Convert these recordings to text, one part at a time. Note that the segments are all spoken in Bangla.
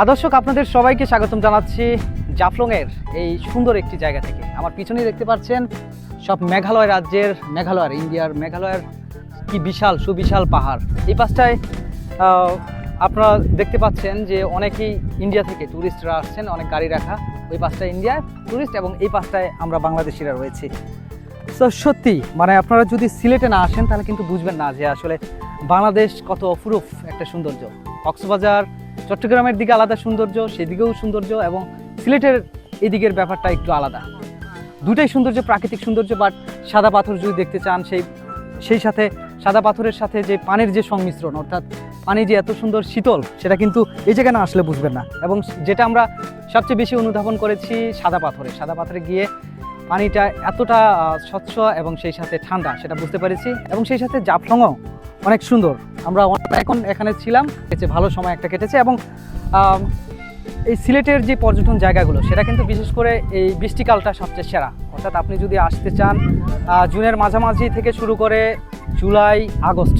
দর্শক আপনাদের সবাইকে স্বাগতম জানাচ্ছি জাফলংয়ের এই সুন্দর একটি জায়গা থেকে। আমার পিছনেই দেখতে পাচ্ছেন সব মেঘালয় রাজ্যের, ইন্ডিয়ার মেঘালয়ের কি বিশাল সুবিশাল পাহাড়। এই পাশটায় আপনারা দেখতে পাচ্ছেন যে অনেকেই ইন্ডিয়া থেকে ট্যুরিস্টরা আসছেন, অনেক গাড়ি রাখা। ওই পাশটায় ইন্ডিয়ার ট্যুরিস্ট এবং এই পাশটায় আমরা বাংলাদেশিরা রয়েছি। তো সত্যি মানে আপনারা যদি সিলেটে না আসেন তাহলে কিন্তু বুঝবেন না যে আসলে বাংলাদেশ কত অপরূপ একটা সৌন্দর্য। কক্সবাজার চট্টগ্রামের দিকে আলাদা সৌন্দর্য, সেদিকেও সৌন্দর্য, এবং সিলেটের এদিকের ব্যাপারটা একটু আলাদা। দুটাই সৌন্দর্য, প্রাকৃতিক সৌন্দর্য। বাট সাদা পাথর যদি দেখতে চান, সেই সাথে সাদা পাথরের সাথে যে পানির যে সংমিশ্রণ, অর্থাৎ পানি যে এত সুন্দর শীতল, সেটা কিন্তু এই জায়গায় না আসলে বুঝবেন না। এবং যেটা আমরা সবচেয়ে বেশি অনুধাবন করেছি সাদা পাথরে গিয়ে পানিটা এতটা স্বচ্ছ এবং সেই সাথে ঠান্ডা, সেটা বুঝতে পেরেছি। এবং সেই সাথে জাফলংও অনেক সুন্দর। আমরা এখন এখানে ছিলাম, ভালো সময় একটা কেটেছে। এবং এই সিলেটের যে পর্যটন জায়গাগুলো, সেটা কিন্তু বিশেষ করে এই বৃষ্টিকালটা সবচেয়ে সেরা। অর্থাৎ আপনি যদি আসতে চান জুনের মাঝামাঝি থেকে শুরু করে জুলাই আগস্ট,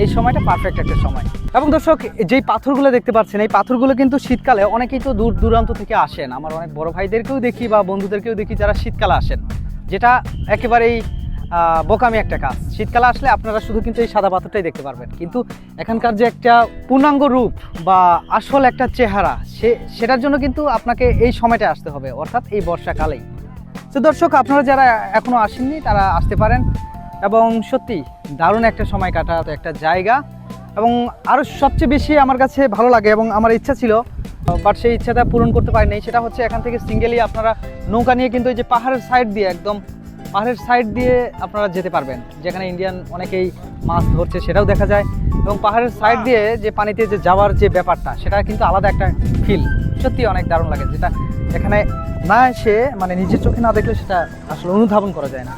এই সময়টা পারফেক্ট একটা সময়। এবং দর্শক, যেই পাথরগুলো দেখতে পাচ্ছেন, এই পাথরগুলো কিন্তু শীতকালে অনেকেই তো দূর দূরান্ত থেকে আসেন। আমার অনেক বড় ভাইদেরকেও দেখি বা বন্ধুদেরকেও দেখি যারা শীতকালে আসেন, যেটা একেবারেই বোকামি একটা কাজ। শীতকালে আসলে আপনারা শুধু কিন্তু এই সাদা পাথরটাই দেখতে পারবেন, কিন্তু এখানকার যে একটা পূর্ণাঙ্গ রূপ বা আসল একটা চেহারা, সেটার জন্য কিন্তু আপনাকে এই সময়টা আসতে হবে, অর্থাৎ এই বর্ষাকালেই। তো দর্শক, আপনারা যারা এখনও আসেননি তারা আসতে পারেন। এবং সত্যি দারুণ একটা সময় কাটাতে একটা জায়গা। এবং আরও সবচেয়ে বেশি আমার কাছে ভালো লাগে এবং আমার ইচ্ছা ছিল, বাট সেই ইচ্ছাটা পূরণ করতে পারিনি, সেটা হচ্ছে এখান থেকে সিঙ্গেলি আপনারা নৌকা নিয়ে কিন্তু এই যে পাহাড়ের সাইড দিয়ে, একদম পাহাড়ের সাইড দিয়ে আপনারা যেতে পারবেন, যেখানে ইন্ডিয়ান অনেকেই মাছ ধরছে সেটাও দেখা যায়। এবং পাহাড়ের সাইড দিয়ে যে পানিতে যে যাওয়ার যে ব্যাপারটা, সেটা কিন্তু আলাদা একটা ফিল, সত্যি অনেক দারুণ লাগে, যেটা এখানে না এসে মানে নিজের চোখে না দেখলে সেটা আসলে অনুধাবন করা যায় না।